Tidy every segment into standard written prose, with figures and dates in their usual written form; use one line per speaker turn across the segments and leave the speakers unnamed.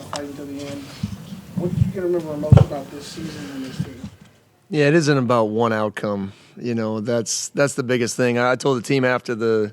fighting to the end. What do you remember most about this season and this team?
Yeah, it isn't about one outcome. That's the biggest thing. I told the team after the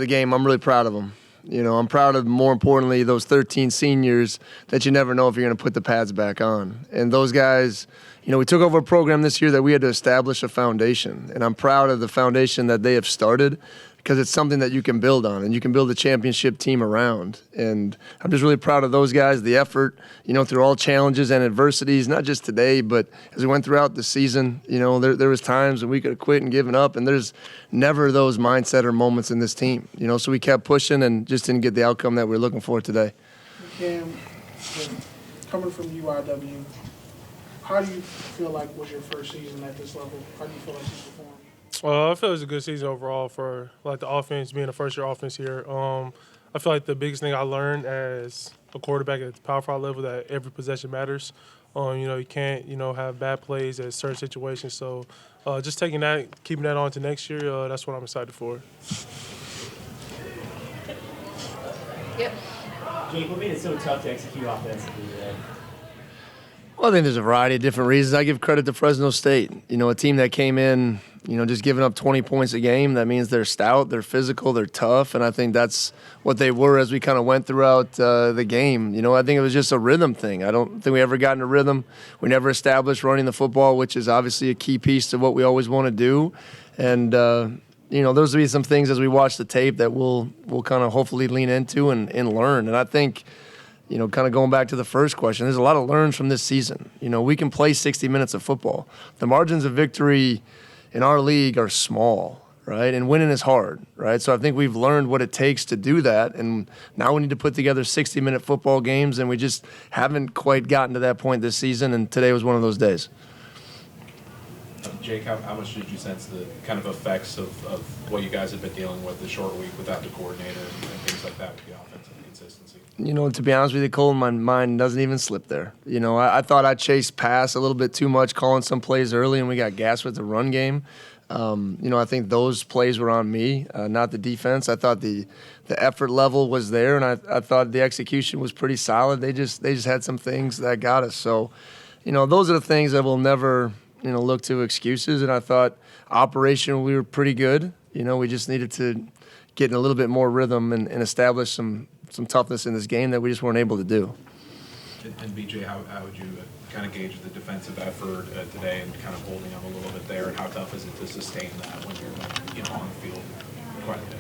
game, I'm really proud of them. I'm proud of, more importantly, those 13 seniors that you never know if you're going to put the pads back on. And those guys, we took over a program this year that we had to establish a foundation. And I'm proud of the foundation that they have started because it's something that you can build on and you can build a championship team around. And I'm just really proud of those guys, the effort, through all challenges and adversities, not just today, but as we went throughout the season, there was times when we could have quit and given up, and there's never those mindset or moments in this team, so we kept pushing and just didn't get the outcome that we were looking for today.
Cam, coming from UIW, how do you feel like was your first season at this level? How do you feel like you performed?
Well, I feel it was a good season overall for the offense, being a first-year offense here. I feel like the biggest thing I learned as a quarterback at the Power 5 level that every possession matters. You can't, have bad plays at certain situations. So just taking that, keeping that on to next year, that's what I'm excited for.
Yep.
Jake, what made it so tough to execute offensively today?
Well, I think there's a variety of different reasons. I give credit to Fresno State, a team that came in, just giving up 20 points a game. That means they're stout, they're physical, they're tough, and I think that's what they were as we kind of went throughout the game. I think it was just a rhythm thing. I don't think we ever got in a rhythm. We never established running the football, which is obviously a key piece to what we always want to do. And, those will be some things as we watch the tape that we'll kind of hopefully lean into and learn. And I think – kind of going back to the first question, there's a lot of learns from this season. We can play 60 minutes of football. The margins of victory in our league are small, right? And winning is hard, right? So I think we've learned what it takes to do that, and now we need to put together 60-minute football games, and we just haven't quite gotten to that point this season, and today was one of those days.
Jake, how much did you sense the kind of effects of what you guys have been dealing with, the short week without the coordinator and things like that with the offensive consistency?
To be honest with you, Cole, my mind doesn't even slip there. I thought I chased pass a little bit too much, calling some plays early, and we got gassed with the run game. I think those plays were on me, not the defense. I thought the effort level was there, and I thought the execution was pretty solid. They just had some things that got us. So, those are the things that will never look to excuses. And I thought operationally we were pretty good. We just needed to get in a little bit more rhythm and establish some toughness in this game that we just weren't able to do.
And BJ, how would you kind of gauge the defensive effort today and kind of holding them a little bit there, and how tough is it to sustain that when you're on the field quite a bit?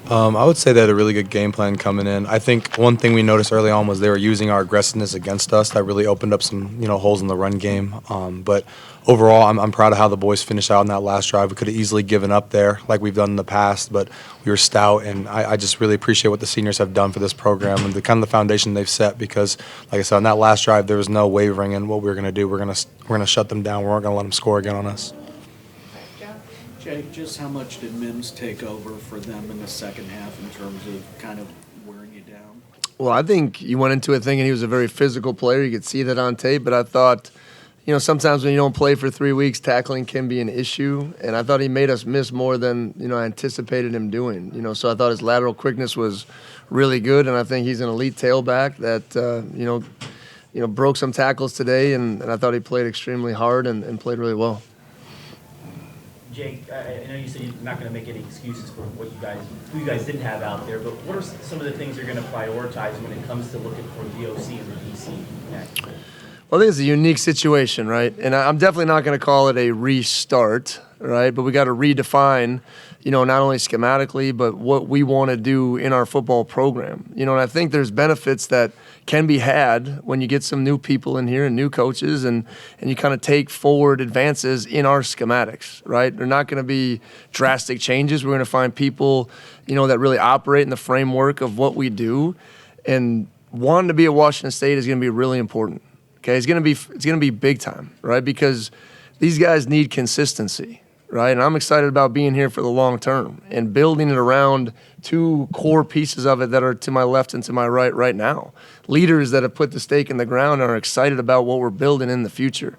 I would say they had a really good game plan coming in. I think one thing we noticed early on was they were using our aggressiveness against us. That really opened up some holes in the run game. But overall, I'm proud of how the boys finished out in that last drive. We could have easily given up there like we've done in the past, but we were stout, and I just really appreciate what the seniors have done for this program and the kind of the foundation they've set, because, like I said, on that last drive, there was no wavering in what we were going to do. We're going to shut them down. We weren't going to let them score again on us.
Jake, just how much did Mims take over for them in the second half in terms of kind of wearing you down?
Well, I think you went into it thinking he was a very physical player. You could see that on tape, but I thought, sometimes when you don't play for 3 weeks, tackling can be an issue, and I thought he made us miss more than, I anticipated him doing. So I thought his lateral quickness was really good, and I think he's an elite tailback that, broke some tackles today, and I thought he played extremely hard and played really well.
Jake, I know you said you're not going to make any excuses for who you guys didn't have out there, but what are some of the things you're going to prioritize when it comes to looking for the OC and the DC next?
Well, I think it's a unique situation, right? And I'm definitely not going to call it a restart, right? But we got to redefine, not only schematically, but what we want to do in our football program. And I think there's benefits that can be had when you get some new people in here and new coaches and you kind of take forward advances in our schematics, right? They're not going to be drastic changes. We're going to find people, that really operate in the framework of what we do. And wanting to be at Washington State is going to be really important. Okay, it's going to be big time, right? Because these guys need consistency, right? And I'm excited about being here for the long term and building it around two core pieces of it that are to my left and to my right now. Leaders that have put the stake in the ground and are excited about what we're building in the future.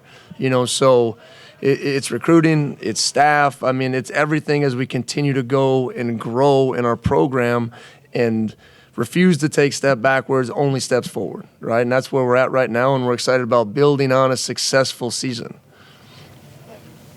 So it's recruiting, it's staff. It's everything as we continue to go and grow in our program and refuse to take step backwards, only steps forward, right? And that's where we're at right now, and we're excited about building on a successful season.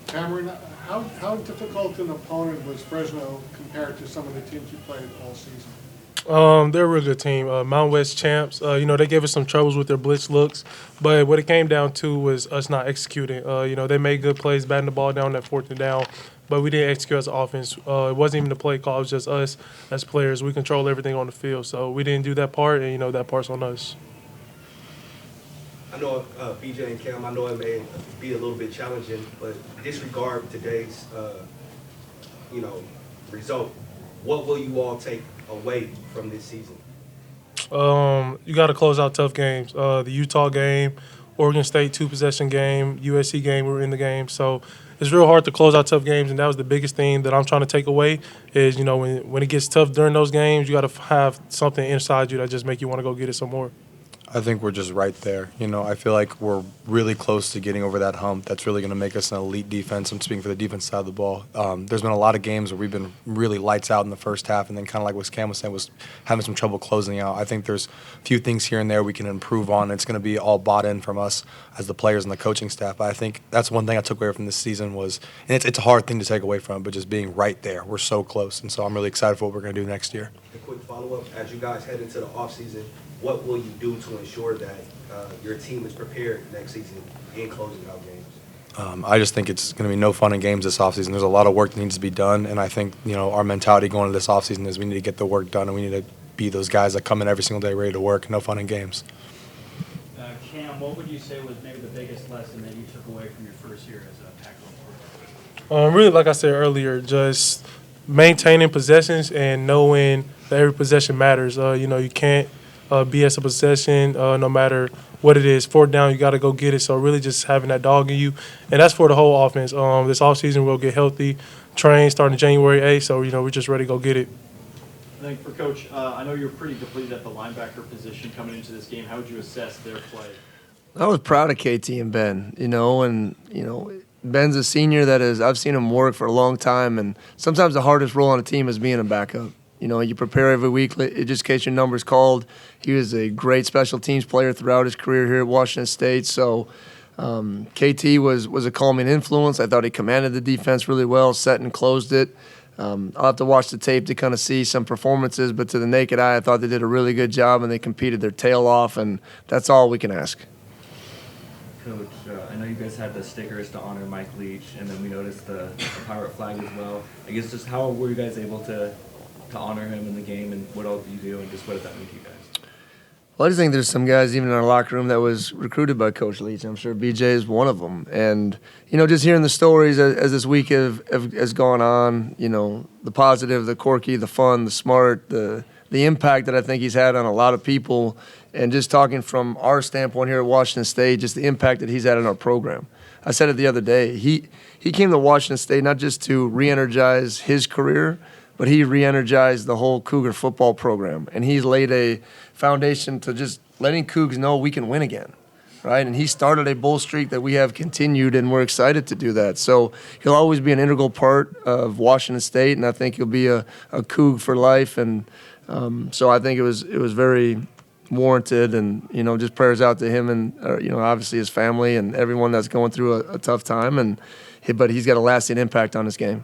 Cameron, how difficult an opponent was Fresno compared to some of the teams you played all season?
They're a really good team. Mountain West champs. They gave us some troubles with their blitz looks, but what it came down to was us not executing. They made good plays, batting the ball down that 4th and down, but we didn't execute as an offense. It wasn't even the play call. It was just us as players. We control everything on the field, so we didn't do that part, and that part's on us.
I know BJ and Cam, I know it may be a little bit challenging, but disregard today's, result. What will you all take away from this season?
You got to close out tough games. The Utah game, Oregon State 2-possession game, USC game, we were in the game. So it's real hard to close out tough games, and that was the biggest thing that I'm trying to take away is, when it gets tough during those games, you got to have something inside you that just make you want to go get it some more.
I think we're just right there. I feel like we're really close to getting over that hump. That's really going to make us an elite defense. I'm speaking for the defense side of the ball. There's been a lot of games where we've been really lights out in the first half, and then kind of like what Cam was saying, was having some trouble closing out. I think there's a few things here and there we can improve on. It's going to be all bought in from us as the players and the coaching staff. But I think that's one thing I took away from this season was, and it's a hard thing to take away from, but just being right there. We're so close, and so I'm really excited for what we're going to do next year.
A quick follow-up, as you guys head into the offseason, what will you do to ensure that your team is prepared next season in closing out games?
I just think it's going to be no fun in games this offseason. There's a lot of work that needs to be done, and I think our mentality going into this offseason is we need to get the work done, and we need to be those guys that come in every single day ready to work. No fun in games.
Cam, what would you say was maybe the biggest lesson that you took away from your first year as a Pac-12
Really, like I said earlier, just maintaining possessions and knowing that every possession matters. You can't BS a possession, no matter what it is. 4th down, you got to go get it. So really just having that dog in you. And that's for the whole offense. This offseason, we'll get healthy, train starting January 8th. So, we're just ready to go get it.
I think for Coach, I know you're pretty depleted at the linebacker position coming into this game. How would you assess their play?
I was proud of KT and Ben, Ben's a senior I've seen him work for a long time, and sometimes the hardest role on a team is being a backup. You prepare every week just in case your number's called. He was a great special teams player throughout his career here at Washington State. So KT was a calming influence. I thought he commanded the defense really well, set and closed it. I'll have to watch the tape to kind of see some performances, but to the naked eye, I thought they did a really good job, and they competed their tail off, and that's all we can ask.
Coach, I know you guys had the stickers to honor Mike Leach, and then we noticed the pirate flag as well. I guess just how were you guys able to honor him in the game, and what all did you do, and just what did that mean to you guys?
Well, I just think there's some guys even in our locker room that was recruited by Coach Leach. I'm sure BJ is one of them. And, just hearing the stories as this week has gone on, the positive, the quirky, the fun, the smart, the impact that I think he's had on a lot of people, and just talking from our standpoint here at Washington State, just the impact that he's had on our program. I said it the other day. He came to Washington State not just to re-energize his career, but he re-energized the whole Cougar football program. And he's laid a foundation to just letting Cougs know we can win again, right? And he started a bowl streak that we have continued, and we're excited to do that. So he'll always be an integral part of Washington State, and I think he'll be a Coug for life. And so I think it was very warranted, and, just prayers out to him and, obviously his family and everyone that's going through a tough time. But he's got a lasting impact on this game.